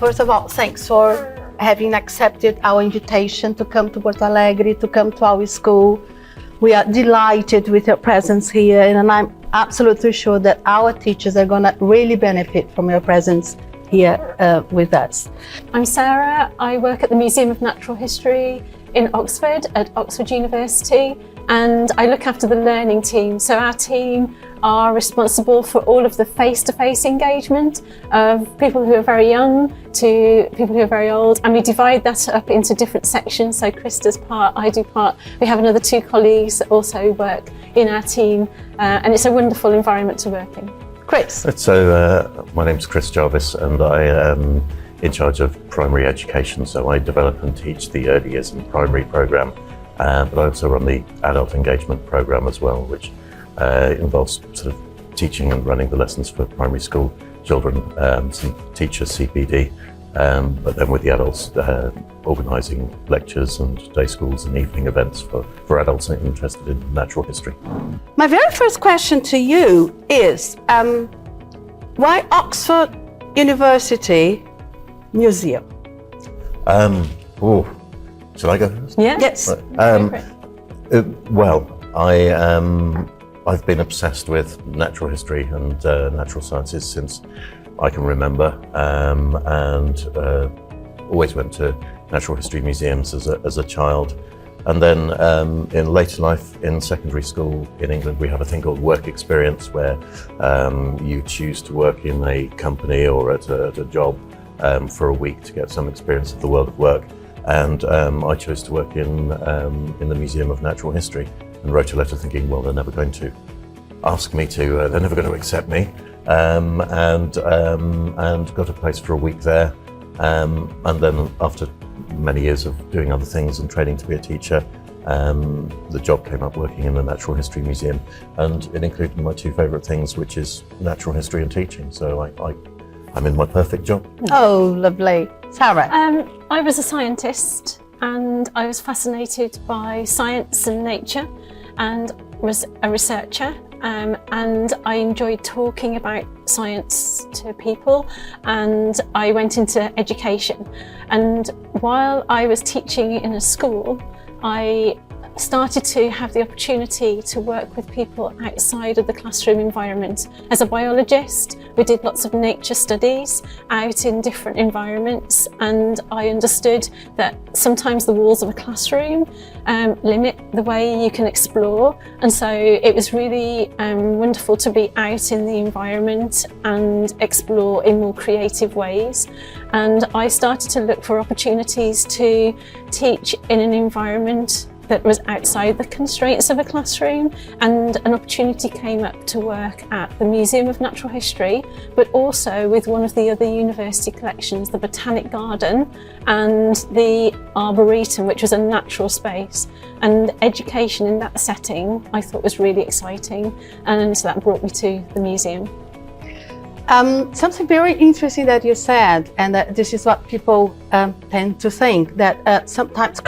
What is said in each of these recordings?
first of all, thanks for having accepted our invitation to come to Porto Alegre, to come to our school. We are delighted with your presence here, and I'm absolutely sure that our teachers are going to really benefit from your presence here with us. I'm Sarah. I work at the Museum of Natural History in Oxford at Oxford University, and I look after the learning team. So our team are responsible for all of the face-to-face engagement of people who are very young to people who are very old, and we divide that up into different sections. So Chris does part, I do part. We have another 2 colleagues that also work in our team, and it's a wonderful environment to work in. Chris. So my name's Chris Jarvis, and I am in charge of primary education. So I develop and teach the early years and primary programme, but I also run the adult engagement programme as well, which involves sort of teaching and running the lessons for primary school children, some teachers, CPD, but then with the adults organising lectures and day schools and evening events for adults interested in natural history. My very first question to you is, why Oxford University Museum? Shall I go first? Yeah. Yes. Well, I've been obsessed with natural history and natural sciences since I can remember, and always went to natural history museums as a child. And then in later life, in secondary school in England, we have a thing called work experience, where you choose to work in a company or at a job for a week to get some experience of the world of work. And I chose to work in the Museum of Natural History, and wrote a letter thinking, well, they're never going to ask me to, they're never going to accept me, and got a place for a week there. And then after many years of doing other things and training to be a teacher, the job came up working in the Natural History Museum, and it included my 2 favourite things, which is natural history and teaching. So I'm in my perfect job. Oh, lovely. Sarah? I was a scientist, and I was fascinated by science and nature, and was a researcher, and I enjoyed talking about science to people, and I went into education. And while I was teaching in a school, I started to have the opportunity to work with people outside of the classroom environment. As a biologist, we did lots of nature studies out in different environments, and I understood that sometimes the walls of a classroom limit the way you can explore, and so it was really wonderful to be out in the environment and explore in more creative ways. And I started to look for opportunities to teach in an environment that was outside the constraints of a classroom, and an opportunity came up to work at the Museum of Natural History, but also with one of the other university collections, the Botanic Garden and the Arboretum, which was a natural space. And education in that setting I thought was really exciting, and so that brought me to the museum. Something very interesting that you said, and that this is what people tend to think, that sometimes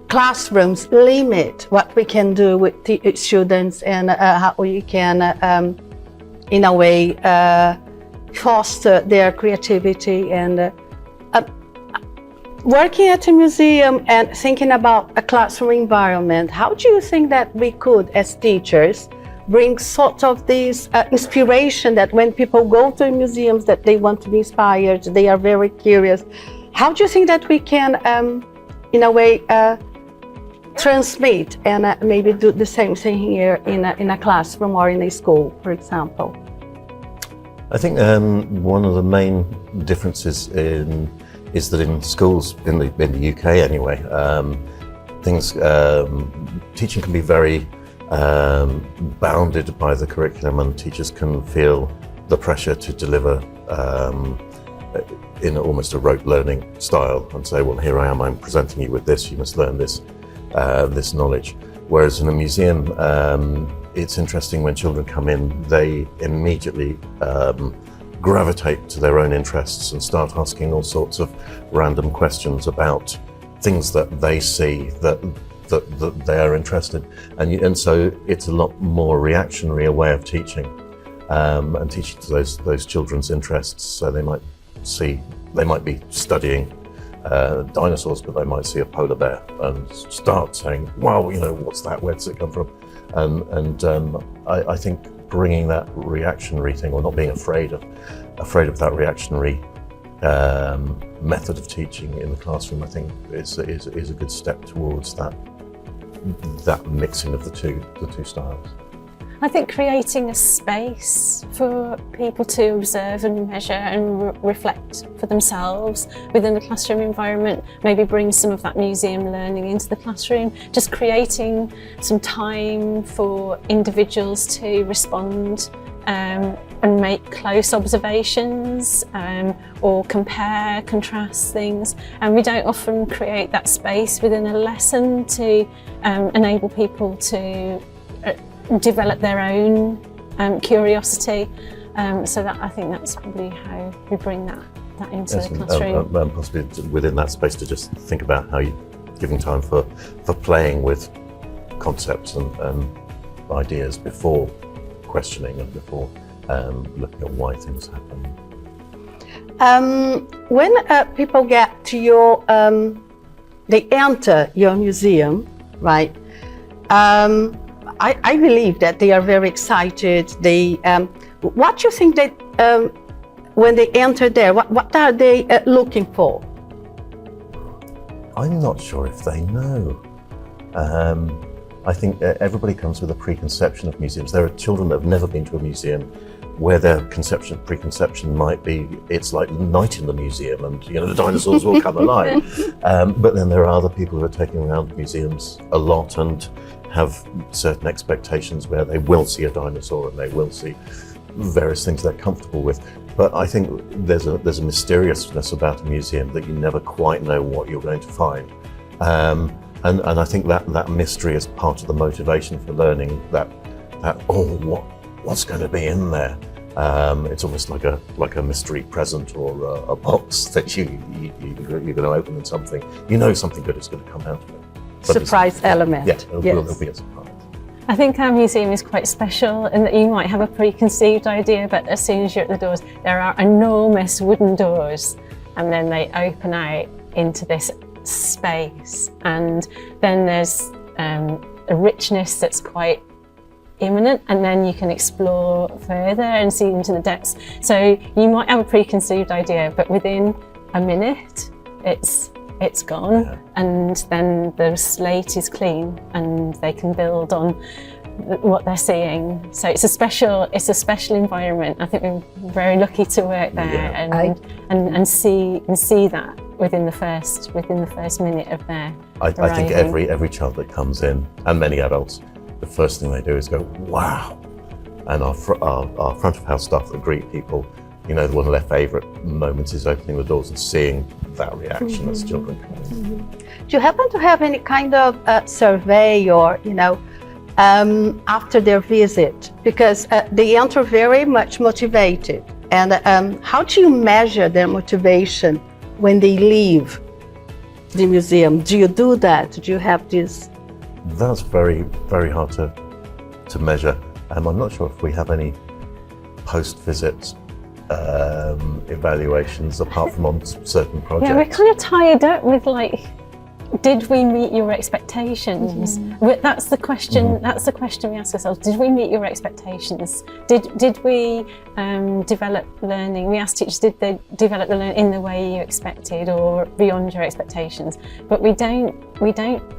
classrooms limit what we can do with students, and how we can, in a way, foster their creativity. And working at a museum and thinking about a classroom environment, how do you think that we could, as teachers, bring sort of this inspiration that when people go to museums, that they want to be inspired, they are very curious. How do you think that we can, in a way, transmit and maybe do the same thing here in a classroom or in a school, for example? I think one of the main differences is that in schools, in the UK anyway, teaching can be very bounded by the curriculum, and teachers can feel the pressure to deliver in almost a rote learning style, and say, well, here I am, I'm presenting you with this, you must learn this knowledge. Whereas in a museum, it's interesting when children come in, they immediately gravitate to their own interests and start asking all sorts of random questions about things that they see that they are interested in. And so it's a lot more reactionary a way of teaching, and teaching to those children's interests. So they might see, they might be studying dinosaurs, but they might see a polar bear and start saying, wow, you know, what's that, where does it come from? And I think bringing that reactionary thing, or not being afraid of that reactionary method of teaching in the classroom, I think is a good step towards that mixing of the two styles. I think creating a space for people to observe and measure and reflect for themselves within the classroom environment, maybe bring some of that museum learning into the classroom, just creating some time for individuals to respond and make close observations or compare, contrast things. And we don't often create that space within a lesson to enable people to develop their own curiosity. So that, I think that's probably how we bring that into the classroom. And possibly within that space to just think about how you're giving time for playing with concepts and ideas before questioning and before looking at why things happen. When people get to your, they enter your museum, right? I believe that they are very excited. They, what do you think that when they enter there, what are they looking for? I'm not sure if they know. I think everybody comes with a preconception of museums. There are children that have never been to a museum where their preconception might be, it's like night in the museum and, you know, the dinosaurs will come alive. But then there are other people who are taking around museums a lot and have certain expectations where they will see a dinosaur and they will see various things they're comfortable with. But I think there's a mysteriousness about a museum that you never quite know what you're going to find. And I think that mystery is part of the motivation for learning, that what's going to be in there? It's almost like a mystery present or a box that you're going to open and something good is going to come out of it. But surprise element. Yeah, there'll be a surprise. I think our museum is quite special in that you might have a preconceived idea, but as soon as you're at the doors, there are enormous wooden doors, and then they open out into this space, and then there's a richness that's quite imminent, and then you can explore further and see into the depths. So you might have a preconceived idea, but within a minute it's gone, yeah. And then the slate is clean and they can build on what they're seeing. So it's a special environment. I think we're very lucky to work there, yeah. and see that within the first minute of their arriving. I think every child that comes in, and many adults, the first thing they do is go, wow. And our front of house staff that greet people, you know, one of their favourite moments is opening the doors and seeing that reaction as children come in. Do you happen to have any kind of survey or, you know, after their visit? Because they enter very much motivated. And how do you measure their motivation when they leave the museum? Do you do that? Do you have this? That's very, very hard to measure. I'm not sure if we have any post-visit evaluations apart from on certain projects. Yeah, we're kind of tied up with like, did we meet your expectations? Mm-hmm. That's the question. Mm-hmm. That's the question we ask ourselves. Did we meet your expectations? Did we develop learning? We asked teachers, did they develop the learning in the way you expected or beyond your expectations? But we don't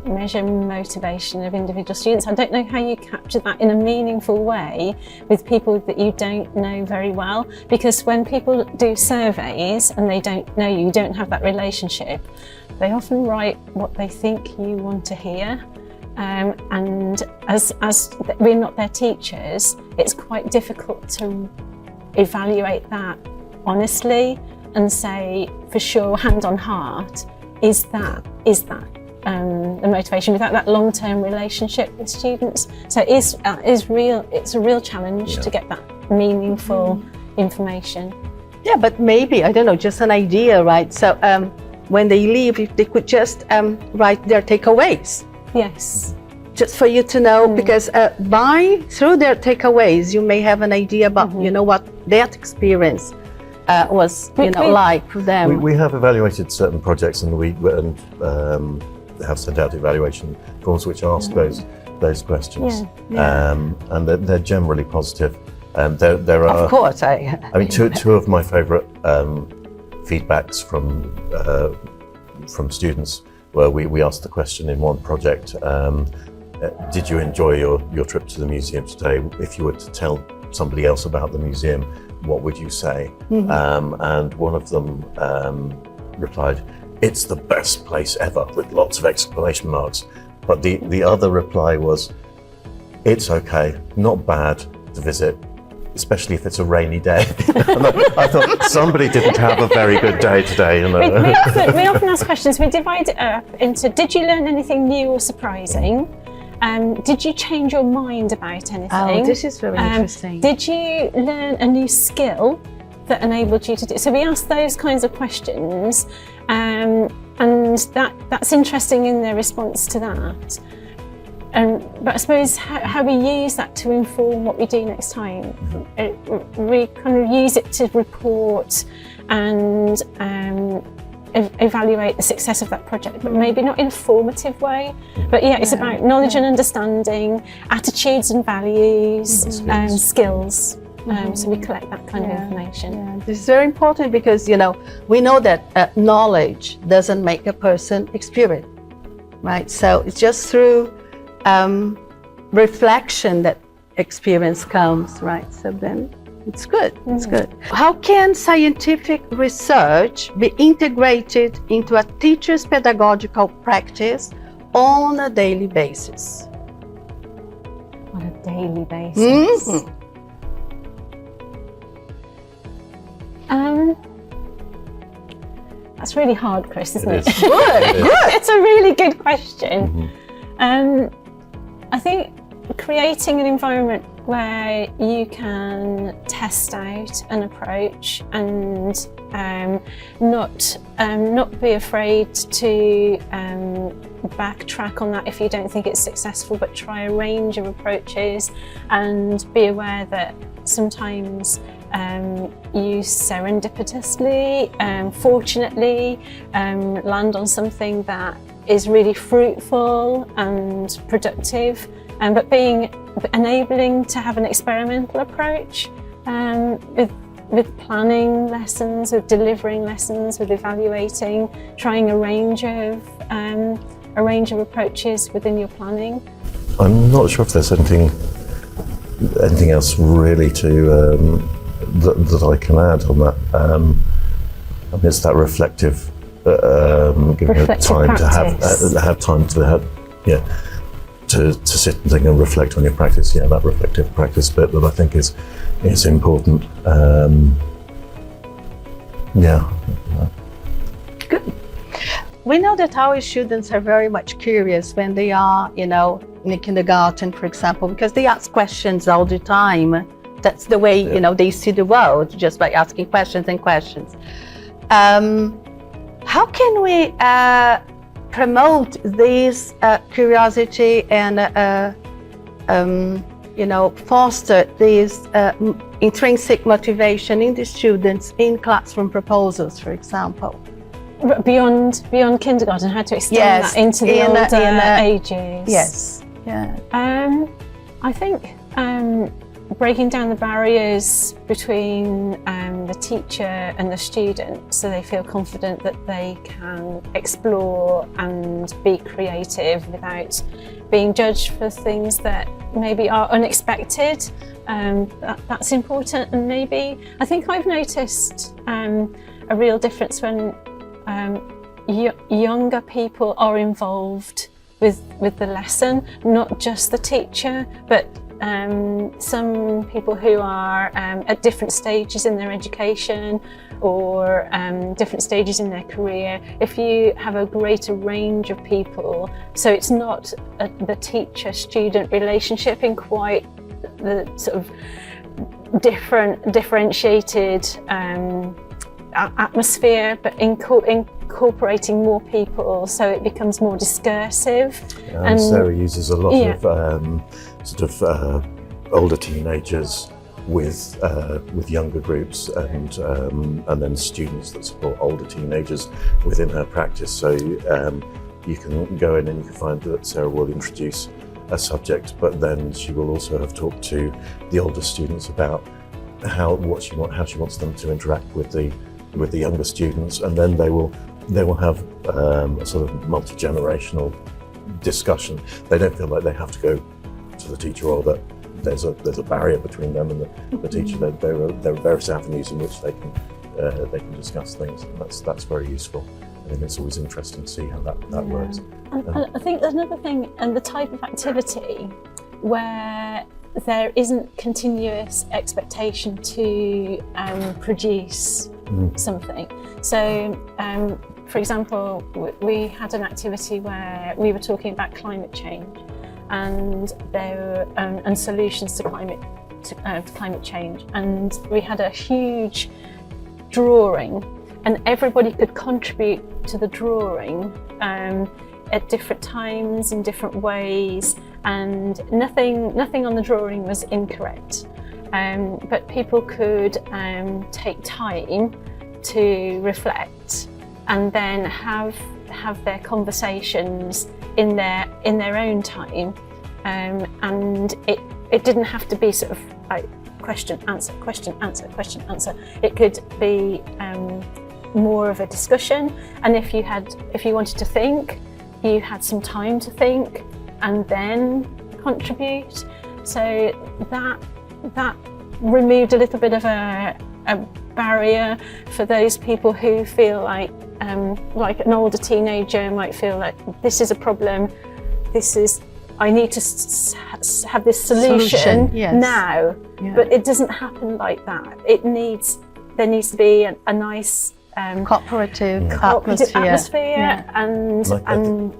measure motivation of individual students. I don't know how you capture that in a meaningful way with people that you don't know very well. Because when people do surveys and they don't know you don't have that relationship, they often write what they think you want to hear. And as we're not their teachers, it's quite difficult to evaluate that honestly and say for sure, hand on heart, is that the motivation without that long-term relationship with students. So it's a real challenge to get that meaningful information. Yeah, but maybe, I don't know, just an idea, right? So when they leave, if they could just write their takeaways. Yes. Just for you to know, because through their takeaways, you may have an idea about, you know what, that experience was like for them? We have evaluated certain projects, and we have sent out evaluation forms which ask those questions, and they're generally positive. There are, of course, I mean, two of my favourite feedbacks from students where we asked the question in one project, did you enjoy your trip to the museum today? If you were to tell somebody else about the museum, what would you say? And one of them replied, it's the best place ever, with lots of exclamation marks. But the other reply was, it's okay, not bad to visit, especially if it's a rainy day. And I thought somebody didn't have a very good day today. We often ask questions. We divide it up into, did you learn anything new or surprising? Did you change your mind about anything? Oh, this is very interesting. Did you learn a new skill that enabled you to do? So we ask those kinds of questions, and that's interesting in their response to that. But I suppose how we use that to inform what we do next time. We kind of use it to report and evaluate the success of that project, but maybe not in a formative way. But it's about knowledge and understanding, attitudes and values, and skills. So we collect that kind of information. Yeah. This is very important because, we know that knowledge doesn't make a person experience, right? So it's just through reflection that experience comes, right? So then it's good, it's good. How can scientific research be integrated into a teacher's pedagogical practice on a daily basis? On a daily basis? That's really hard, Chris, isn't it? Good. It's a really good question. I think creating an environment where you can test out an approach and not be afraid to backtrack on that if you don't think it's successful, but try a range of approaches and be aware that sometimes you serendipitously, fortunately, land on something that is really fruitful and productive, but enabling to have an experimental approach with planning lessons, with delivering lessons, with evaluating, trying a range of approaches within your planning. I'm not sure if there's anything else really to that I can add on that. I mean, it's that reflective, giving it time practice. to have time to to sit and think and reflect on your practice. Yeah, that reflective practice bit that I think is important. Good. We know that our students are very much curious when they are, in the kindergarten, for example, because they ask questions all the time. That's the way, they see the world, just by asking questions and questions. How can we promote this curiosity and, foster this intrinsic motivation in the students in classroom proposals, for example? Beyond kindergarten, how to extend that into the older ages? Yes. Yeah. I think breaking down the barriers between the teacher and the student, so they feel confident that they can explore and be creative without being judged for things that maybe are unexpected. That's important. And maybe I think I've noticed a real difference when younger people are involved with the lesson, not just the teacher, but some people who are at different stages in their education or different stages in their career. If you have a greater range of people, so it's not the teacher-student relationship in quite the sort of differentiated atmosphere, but incorporating more people, so it becomes more discursive. And Sarah uses a lot of older teenagers with younger groups and then students that support older teenagers within her practice. So you can go in and you can find that Sarah will introduce a subject, but then she will also have talked to the older students about how she wants them to interact with the younger students, and then they will have a sort of multi-generational discussion. They don't feel like they have to go to the teacher, or that there's a barrier between them and the teacher. There are various avenues in which they can discuss things, and that's very useful. I think it's always interesting to see how that works. And I think there's another thing, and the type of activity where there isn't continuous expectation to produce something. So, for example, we had an activity where we were talking about climate change and and solutions to climate change, and we had a huge drawing, and everybody could contribute to the drawing at different times in different ways, and nothing on the drawing was incorrect, but people could take time to reflect and then have their conversations in their own time, and it didn't have to be sort of like question answer question answer question answer. It could be more of a discussion, and if you wanted to think, you had some time to think and then contribute. So that removed a little bit of a barrier for those people who feel like an older teenager might feel like this is a problem, I need to have this solution yes. now. Yeah. But it doesn't happen like that. There needs to be a nice cooperative atmosphere. Yeah. And adding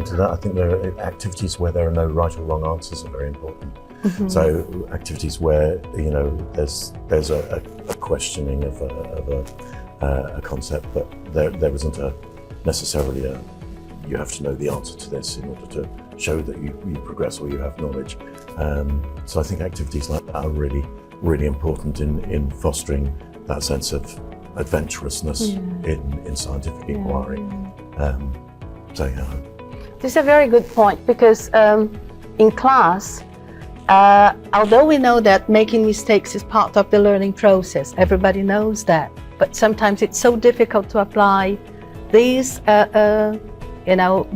to that, I think there are activities where there are no right or wrong answers are very important. Mm-hmm. So activities where there's a questioning of a concept, but there isn't necessarily you have to know the answer to this in order to show that you progress or you have knowledge. So I think activities like that are really, really important in fostering that sense of adventurousness in scientific inquiry. This is a very good point, because in class, although we know that making mistakes is part of the learning process, everybody knows that, but sometimes it's so difficult to apply these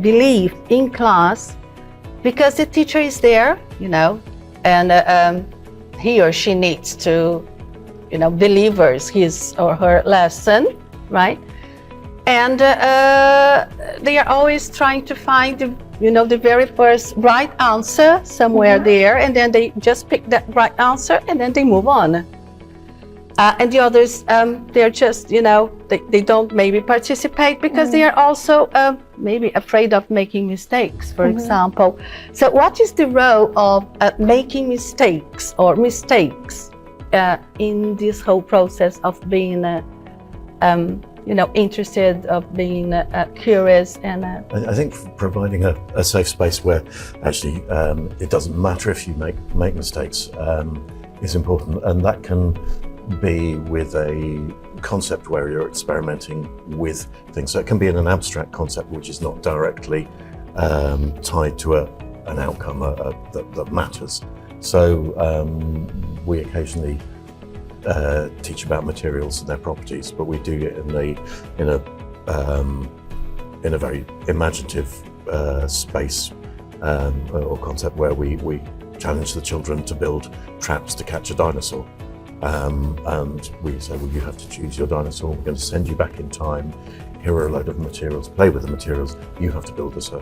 belief in class, because the teacher is there, and he or she needs to delivers his or her lesson, right? And they are always trying to find the very first right answer somewhere there, and then they just pick that right answer and then they move on. And the others, they're just, they don't maybe participate because they are also maybe afraid of making mistakes, for example. So what is the role of making mistakes in this whole process of being interested, of being curious? And I think providing a safe space where actually it doesn't matter if you make mistakes is important, and that can be with a concept where you're experimenting with things. So it can be in an abstract concept which is not directly tied to an outcome that matters. So we occasionally teach about materials and their properties, but we do it in a very imaginative space or concept where we challenge the children to build traps to catch a dinosaur. And we say, well, you have to choose your dinosaur. We're going to send you back in time. Here are a load of materials. Play with the materials. You have to build us a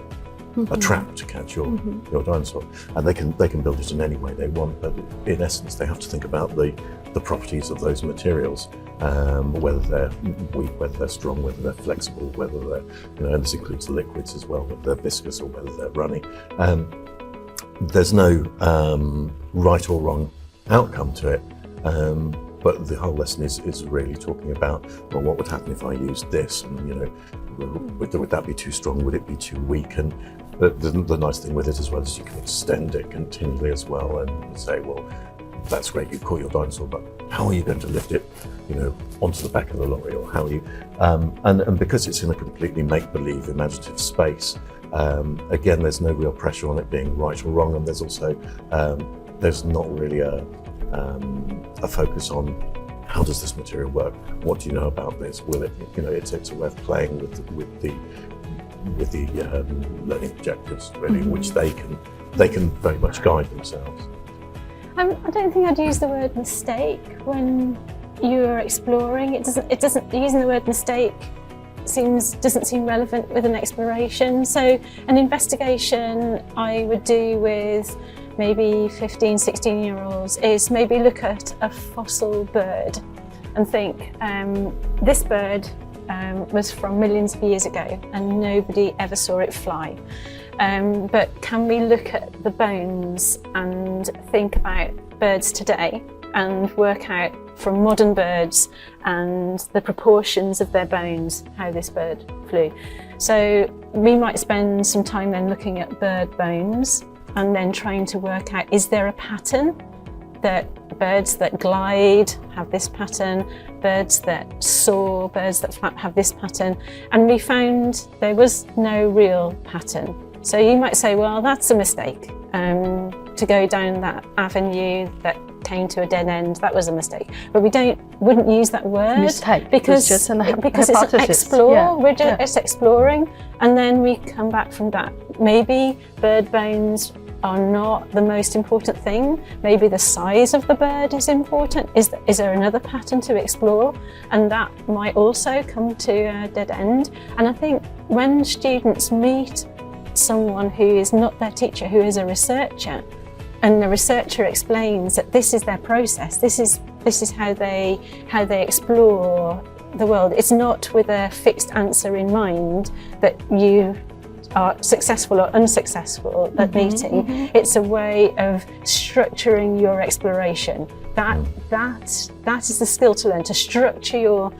trap to catch your dinosaur. And they can build it in any way they want, but in essence, they have to think about the properties of those materials, whether they're weak, whether they're strong, whether they're flexible, whether they're, and this includes the liquids as well, whether they're viscous or whether they're runny. There's no right or wrong outcome to it. But the whole lesson is really talking about, well, what would happen if I used this? And, would that be too strong? Would it be too weak? And the nice thing with it as well is you can extend it continually as well and say, well, that's great, you caught your dinosaur, but how are you going to lift it, onto the back of the lorry, or how are you, and because it's in a completely make-believe, imaginative space, again, there's no real pressure on it being right or wrong, and there's also, there's not really a focus on how does this material work, what do you know about this, will it, it's a way of playing with the learning objectives, really, which they can very much guide themselves. I don't think I'd use the word mistake when you're exploring. It doesn't using the word mistake doesn't seem relevant with an exploration. So an investigation I would do with maybe 15, 16-year-olds is maybe look at a fossil bird and think, this bird was from millions of years ago and nobody ever saw it fly. But can we look at the bones and think about birds today and work out from modern birds and the proportions of their bones how this bird flew? So we might spend some time then looking at bird bones and then trying to work out, is there a pattern? That birds that glide have this pattern, birds that soar, birds that flap have this pattern, and we found there was no real pattern. So you might say, well, that's a mistake. To go down that avenue that came to a dead end, that was a mistake. But we wouldn't use that word mistake, because it's just because it's explore. Yeah. We're just exploring, and then we come back from that. Maybe bird bones are not the most important thing. Maybe the size of the bird is important. Is there another pattern to explore? And that might also come to a dead end. And I think when students meet someone who is not their teacher, who is a researcher, and the researcher explains that this is their process, this is how they explore the world. It's not with a fixed answer in mind that you are successful or unsuccessful at meeting. It's a way of structuring your exploration. That is the skill to learn, to structure your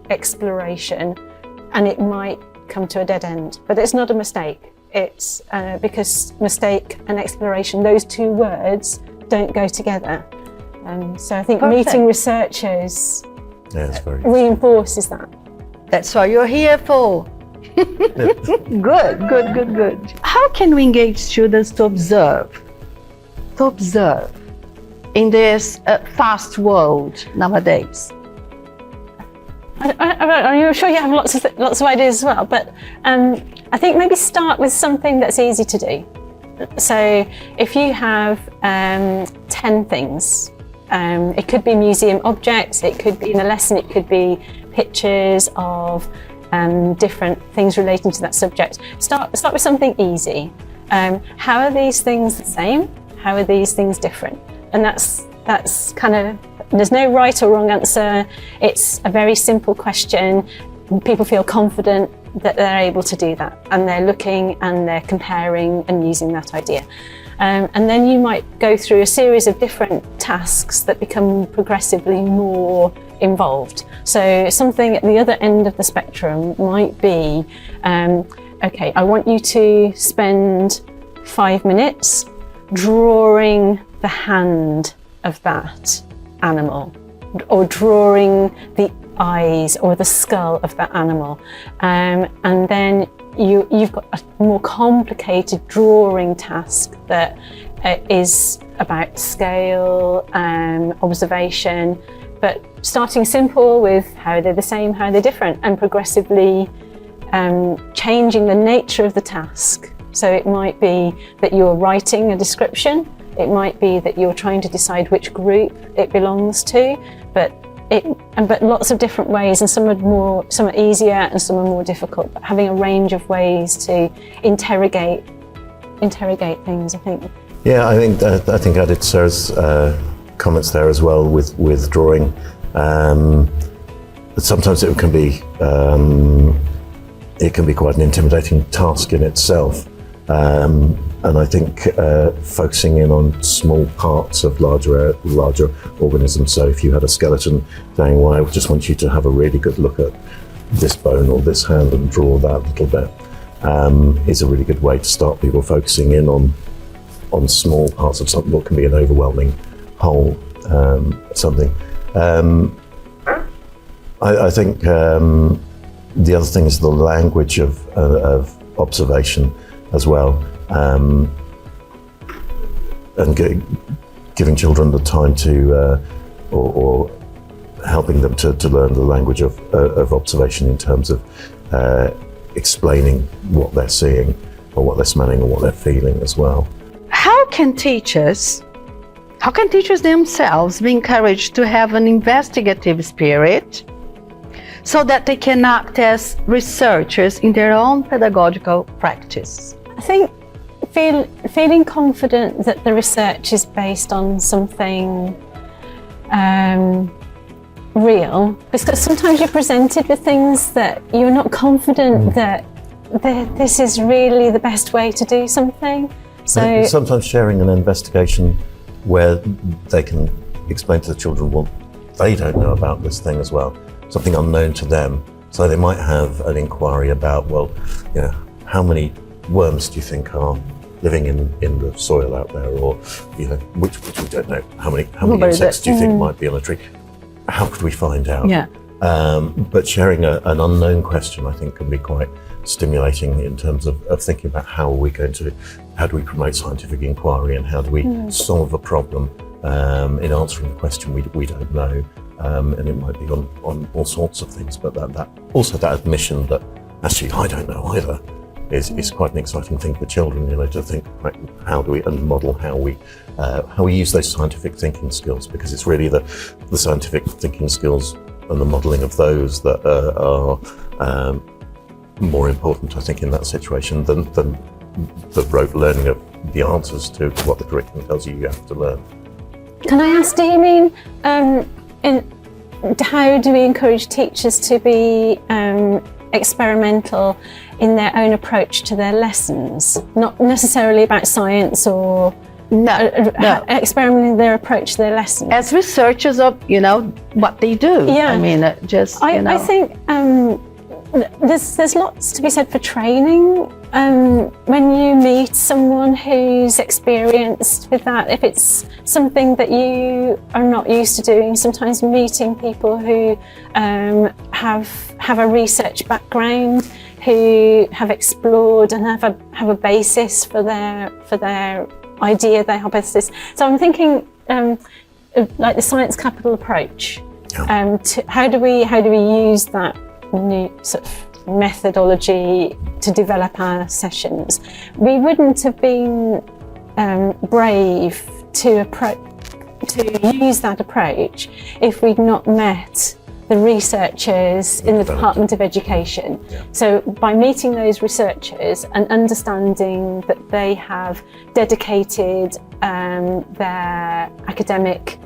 exploration, and it might come to a dead end, but it's not a mistake. It's because mistake and exploration, those two words don't go together. So I think meeting researchers reinforces that. That's what you're here for. Good. How can we engage students to observe in this fast world nowadays? I'm sure you have lots of ideas as well, but I think maybe start with something that's easy to do. So if you have 10 things, it could be museum objects, it could be in a lesson, it could be pictures of different things relating to that subject. Start with something easy. How are these things the same? How are these things different? And that's kind of, there's no right or wrong answer. It's a very simple question. People feel confident that they're able to do that, and they're looking and they're comparing and using that idea. And then you might go through a series of different tasks that become progressively more involved. So something at the other end of the spectrum might be, okay, I want you to spend 5 minutes drawing the hand of that animal, or drawing the eyes or the skull of that animal, and then you've got a more complicated drawing task that is about scale, observation, but starting simple with how they're the same, how they're different, and progressively changing the nature of the task. So it might be that you're writing a description, it might be that you're trying to decide which group it belongs to, but lots of different ways, and some are easier and some are more difficult, but having a range of ways to interrogate things, I think. Yeah, I think I did Sarah's comments there as well with drawing. Sometimes it can be quite an intimidating task in itself. And I think focusing in on small parts of larger organisms. So if you had a skeleton saying, well, I just want you to have a really good look at this bone or this hand and draw that little bit, is a really good way to start people focusing in on small parts of something that can be an overwhelming whole. something. I think the other thing is the language of observation as well, and giving children the time to, or helping them to learn the language of observation in terms of explaining what they're seeing, or what they're smelling, or what they're feeling as well. How can teachers themselves be encouraged to have an investigative spirit so that they can act as researchers in their own pedagogical practice? I think feeling confident that the research is based on something real, because sometimes you're presented with things that you're not confident that this is really the best way to do something. So sometimes sharing an investigation where they can explain to the children, well, they don't know about this thing as well, something unknown to them. So they might have an inquiry about, well, how many worms do you think are living in the soil out there, or which we don't know. How many insects do you think might be on a tree? How could we find out? Yeah. But sharing an unknown question, I think, can be quite stimulating in terms of thinking about how do we promote scientific inquiry, and how do we solve a problem in answering a question we don't know, and it might be on all sorts of things. But that admission that actually I don't know either is quite an exciting thing for children, to think, right, how do we, and model how we use those scientific thinking skills, because it's really the scientific thinking skills and the modelling of those that are more important, I think, in that situation than the rote learning of the answers to what the curriculum tells you have to learn. Can I ask, do you mean how do we encourage teachers to be experimental in their own approach to their lessons, not necessarily about science, or experimenting their approach to their lessons as researchers of what they do? Yeah, I mean, I think there's lots to be said for training. When you meet someone who's experienced with that, if it's something that you are not used to doing, sometimes meeting people who have a research background, who have explored and have a basis for their idea, their hypothesis. So I'm thinking like the science capital approach. How do we use that new sort of methodology to develop our sessions? We wouldn't have been brave to use that approach if we'd not met the researchers in the Department of Education. So by meeting those researchers and understanding that they have dedicated their academic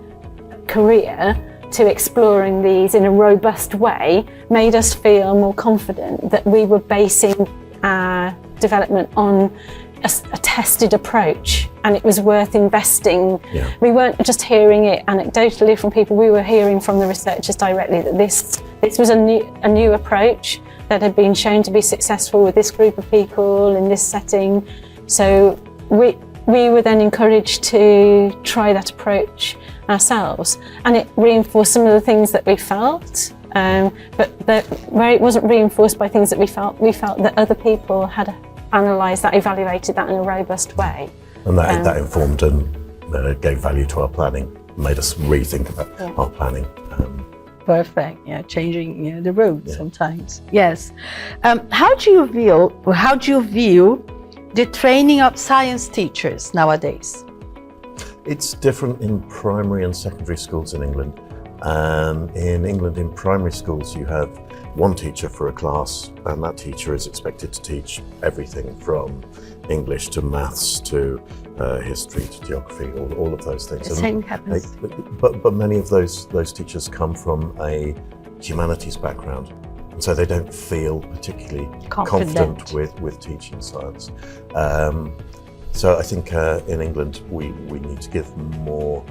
career to exploring these in a robust way, made us feel more confident that we were basing our development on a tested approach, and it was worth investing. We weren't just hearing it anecdotally from people, we were hearing from the researchers directly that this was a new approach that had been shown to be successful with this group of people in this setting. So we were then encouraged to try that approach ourselves, and it reinforced some of the things that we felt, but where it wasn't reinforced by things that we felt that other people had analysed that, evaluated that in a robust way. And that informed and gave value to our planning, made us rethink about our planning. Perfect. Changing the route sometimes. Yes. How do you view the training of science teachers nowadays? It's different in primary and secondary schools in England. In England, in primary schools, you have one teacher for a class, and that teacher is expected to teach everything from English to maths to history to geography, all of those things. The same happens. But many of those teachers come from a humanities background, and so they don't feel particularly confident with teaching science. So I think in England we need to give more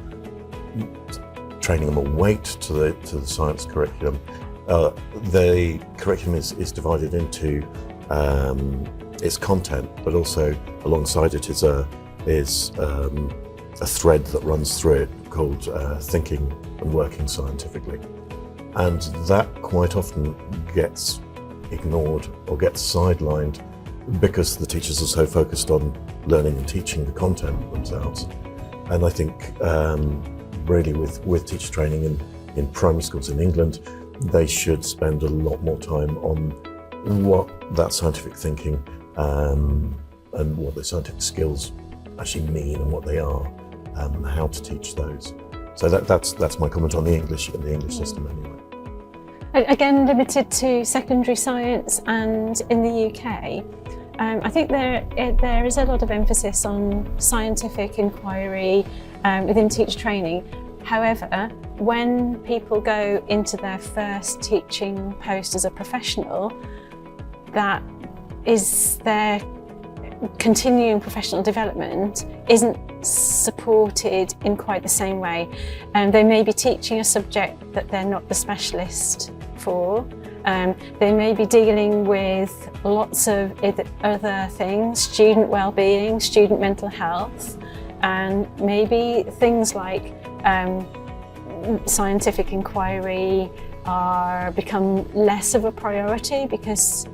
training and more weight to the science curriculum. The curriculum is divided into its content, but also alongside it is a thread that runs through it called thinking and working scientifically. And that quite often gets ignored or gets sidelined because the teachers are so focused on learning and teaching the content themselves. And I think really with teacher training in primary schools in England, they should spend a lot more time on what that scientific thinking and what the scientific skills actually mean and what they are, how to teach those. So that's my comment on the English system anyway. Again, limited to secondary science, and in the UK, I think there is a lot of emphasis on scientific inquiry within teacher training. However, when people go into their first teaching post as a professional, that is their continuing professional development isn't supported in quite the same way. They may be teaching a subject that they're not the specialist for. They may be dealing with lots of other things, student well-being, student mental health, and maybe things like scientific inquiry become less of a priority because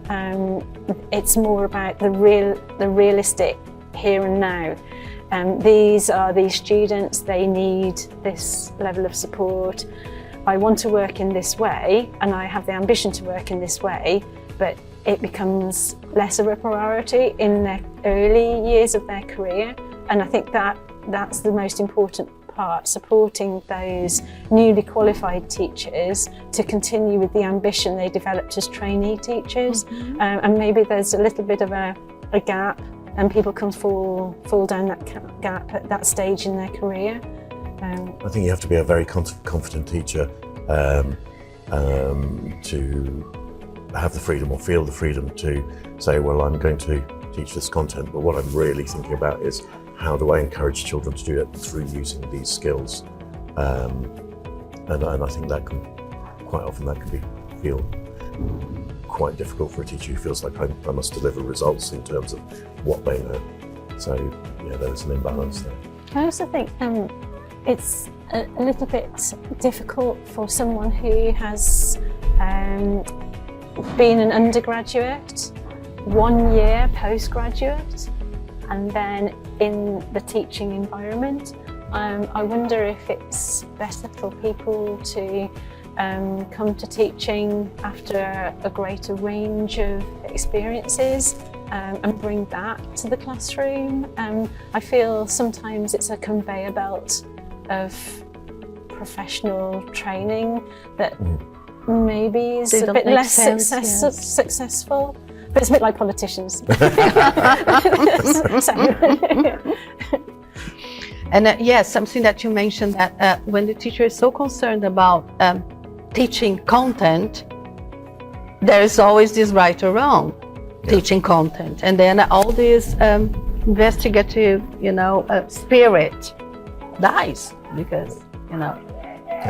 it's more about the realistic here and now. These are these students, they need this level of support. I want to work in this way and I have the ambition to work in this way, but it becomes less of a priority in their early years of their career. And I think that's the most important part, supporting those newly qualified teachers to continue with the ambition they developed as trainee teachers. And maybe there's a little bit of a gap and people can fall down that gap at that stage in their career. I think you have to be a very confident teacher to have the freedom or feel the freedom to say, well, I'm going to teach this content, but what I'm really thinking about is how do I encourage children to do it through using these skills? And I think that can, quite often that can feel quite difficult for a teacher who feels like I must deliver results in terms of what they know. So yeah, there's an imbalance there. I also think it's a little bit difficult for someone who has been an undergraduate, 1 year postgraduate, and then in the teaching environment. I wonder if it's better for people to come to teaching after a greater range of experiences and bring that to the classroom. I feel sometimes it's a conveyor belt of professional training that maybe is a bit less successful. But it's a bit like politicians. And yes, something that you mentioned, that when the teacher is so concerned about teaching content, there is always this right or wrong teaching content. And then all this investigative, spirit dies because,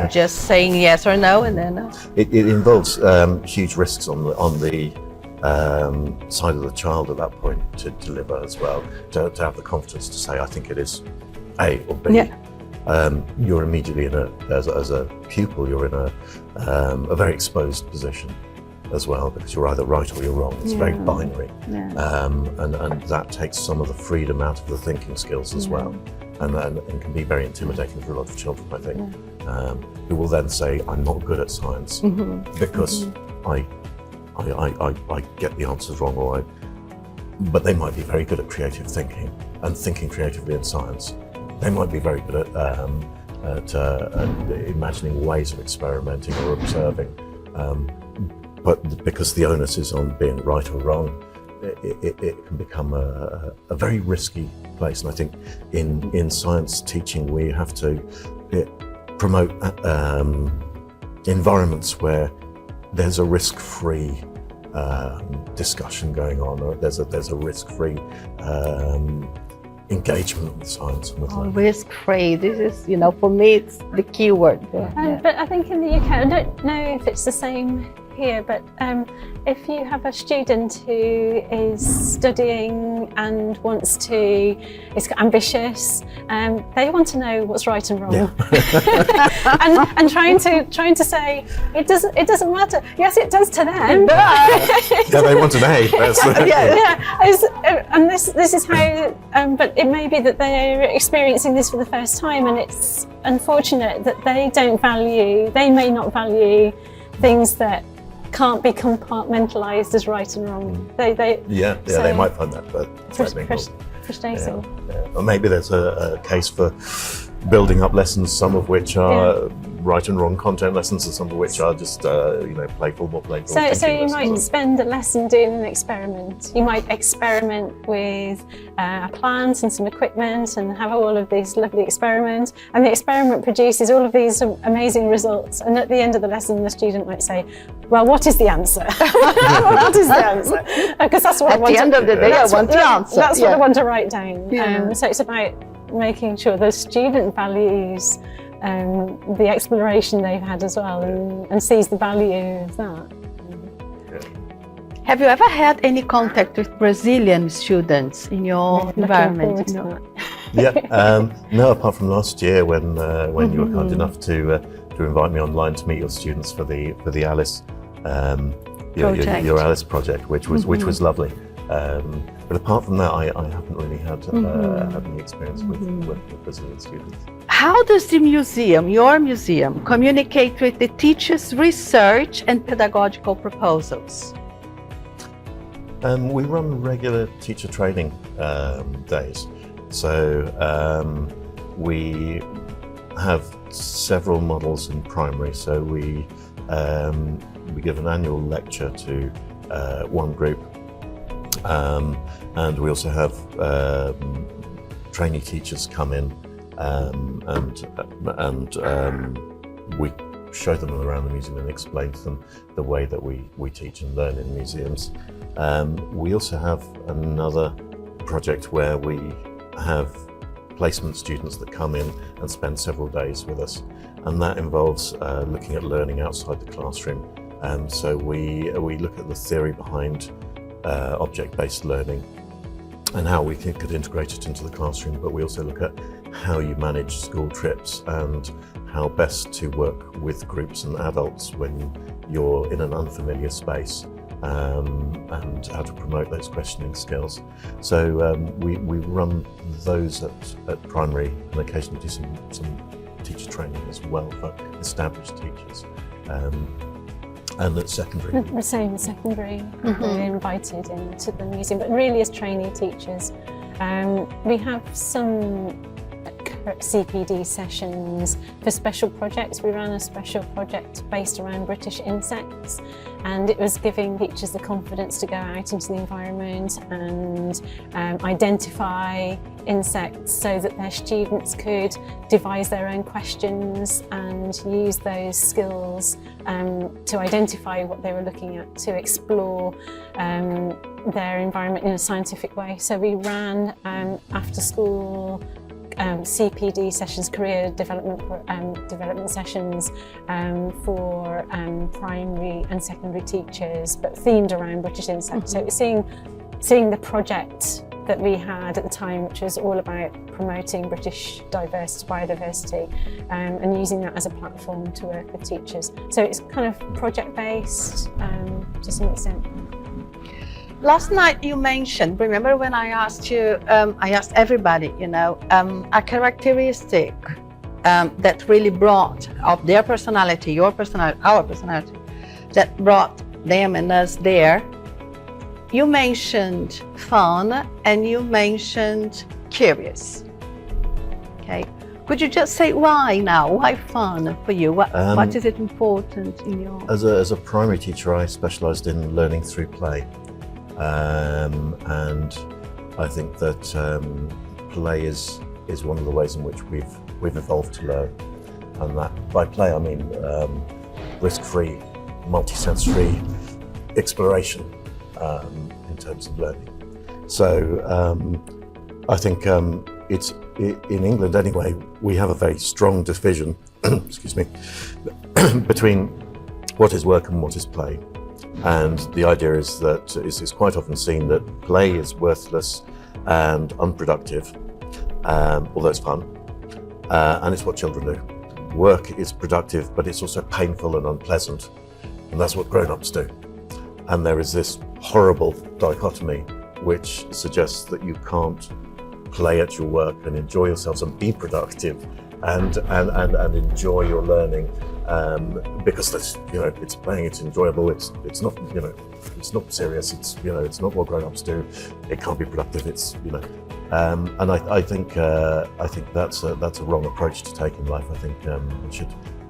just saying yes or no, and then it involves huge risks on the side of the child at that point to deliver as well, to have the confidence to say, I think it is A or B. Yeah. You're immediately as a pupil, you're in a very exposed position as well, because you're either right or you're wrong. It's very binary. Yeah. And that takes some of the freedom out of the thinking skills as well. And can be very intimidating for a lot of children, I think, who will then say, I'm not good at science because I get the answers wrong, but they might be very good at creative thinking and thinking creatively in science. They might be very good at imagining ways of experimenting or observing, but because the onus is on being right or wrong, it can become a very risky place. And I think in science teaching, we have to promote environments where there's a risk-free discussion going on, or there's a risk-free engagement with science and with learning. Risk-free, this is, for me, it's the key word. But I think in the UK, I don't know if it's the same here, but if you have a student who is studying and is ambitious, they want to know what's right and wrong, and trying to say it doesn't matter. Yes, it does to them. Yeah, they want an A. And this is how. But it may be that they're experiencing this for the first time, and it's unfortunate that they may not value things that can't be compartmentalised as right and wrong. They might find that frustrating. Or maybe there's a case for building up lessons, some of which are right and wrong content lessons, and some of which are just more playful. So you might spend a lesson doing an experiment. You might experiment with a plant and some equipment and have all of these lovely experiments, and the experiment produces all of these amazing results, and at the end of the lesson the student might say, well, what is the answer? What is the answer? Because that's what I want. At the end of the day, I want the answer. That's what I want to write down. So it's about making sure the student values the exploration they've had as well, and sees the value of that. Have you ever had any contact with Brazilian students in your environment? No, apart from last year when you were kind enough to invite me online to meet your students for the Alice your Alice project, which was lovely. But apart from that, I haven't really had any experience with Brazilian students. How does the museum, your museum, communicate with the teachers' research and pedagogical proposals? We run regular teacher training days. So we have several models in primary. So we give an annual lecture to one group. And we also have trainee teachers come in, and we show them around the museum and explain to them the way that we teach and learn in museums. We also have another project where we have placement students that come in and spend several days with us, and that involves looking at learning outside the classroom. So we look at the theory behind object-based learning and how we could integrate it into the classroom, but we also look at how you manage school trips and how best to work with groups and adults when you're in an unfamiliar space, and how to promote those questioning skills. So we run those at primary, and occasionally do some teacher training as well for established teachers. And at secondary. The same secondary. We're invited into the museum, but really as trainee teachers. We have some CPD sessions for special projects. We ran a special project based around British insects, and it was giving teachers the confidence to go out into the environment and identify insects so that their students could devise their own questions and use those skills to identify what they were looking at, to explore their environment in a scientific way. So we ran after school CPD sessions, career development sessions for primary and secondary teachers, but themed around British insects. So it was seeing the project that we had at the time, which was all about promoting British biodiversity, and using that as a platform to work with teachers. So it's kind of project-based to some extent. Last night you mentioned, remember when I asked you, I asked everybody, a characteristic that really brought of their personality, your personality, our personality, that brought them and us there. You mentioned fun and you mentioned curious. Okay, could you just say why now? Why fun for you? What is it important in your? As a primary teacher, I specialised in learning through play, and I think that play is one of the ways in which we've evolved to learn, and that by play I mean risk-free, multi-sensory exploration. In terms of learning. So I think it's in England anyway, we have a very strong division excuse me, between what is work and what is play. And the idea is that it's quite often seen that play is worthless and unproductive, although it's fun, and it's what children do. Work is productive, but it's also painful and unpleasant, and that's what grown-ups do. And there is this horrible dichotomy which suggests that you can't play at your work and enjoy yourselves and be productive and enjoy your learning, because that's, it's playing, it's enjoyable, it's not, it's not serious, it's not what grown-ups do, it can't be productive, and I think that's a wrong approach to take in life. I think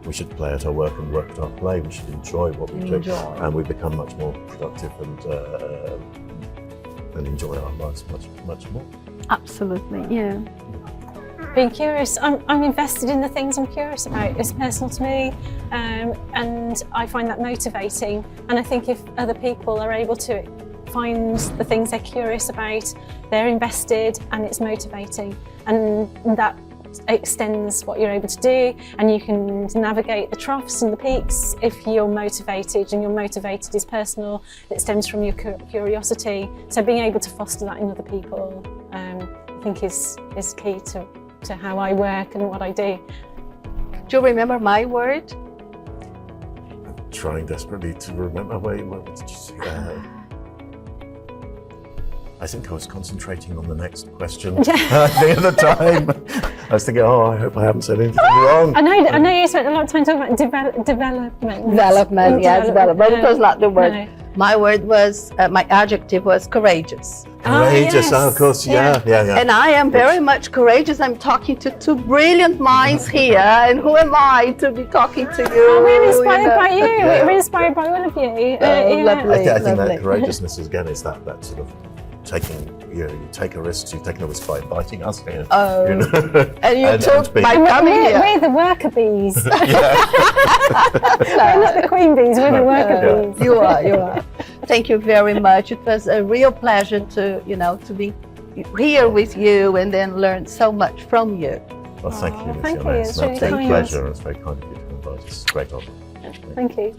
we should play at our work and work at our play. We should enjoy what we do, and we become much more productive and enjoy our lives much more. Absolutely, yeah. Being curious, I'm invested in the things I'm curious about. It's personal to me, and I find that motivating. And I think if other people are able to find the things they're curious about, they're invested and it's motivating, and that extends what you're able to do, and you can navigate the troughs and the peaks if you're motivated, and your motivated is personal, it stems from your curiosity. So being able to foster that in other people, I think is key to how I work and what I do. Do you remember my word? I'm trying desperately to remember what did you say? I think I was concentrating on the next question at the other time. I was thinking, I hope I haven't said anything wrong. I know you spent a lot of time talking about development. Development, yes, development. It was not the word. No. My word was, my adjective was courageous. Courageous, of course, yeah. And I am very much courageous. I'm talking to two brilliant minds here, and who am I to be talking to you? We're inspired by you. We're inspired by all of you. Lovely, I think lovely. that courageousness again is that sort of you take a risk. You've taken a risk by inviting us here. And you took by coming here. We're the worker bees. We're not the queen bees. We're the worker bees. You are. Thank you very much. It was a real pleasure to be here with you and then learn so much from you. Well, thank you, Luciane. Thank you. It's really an absolute kind. pleasure. It's very kind of you to invite us. Great honor. Thank you.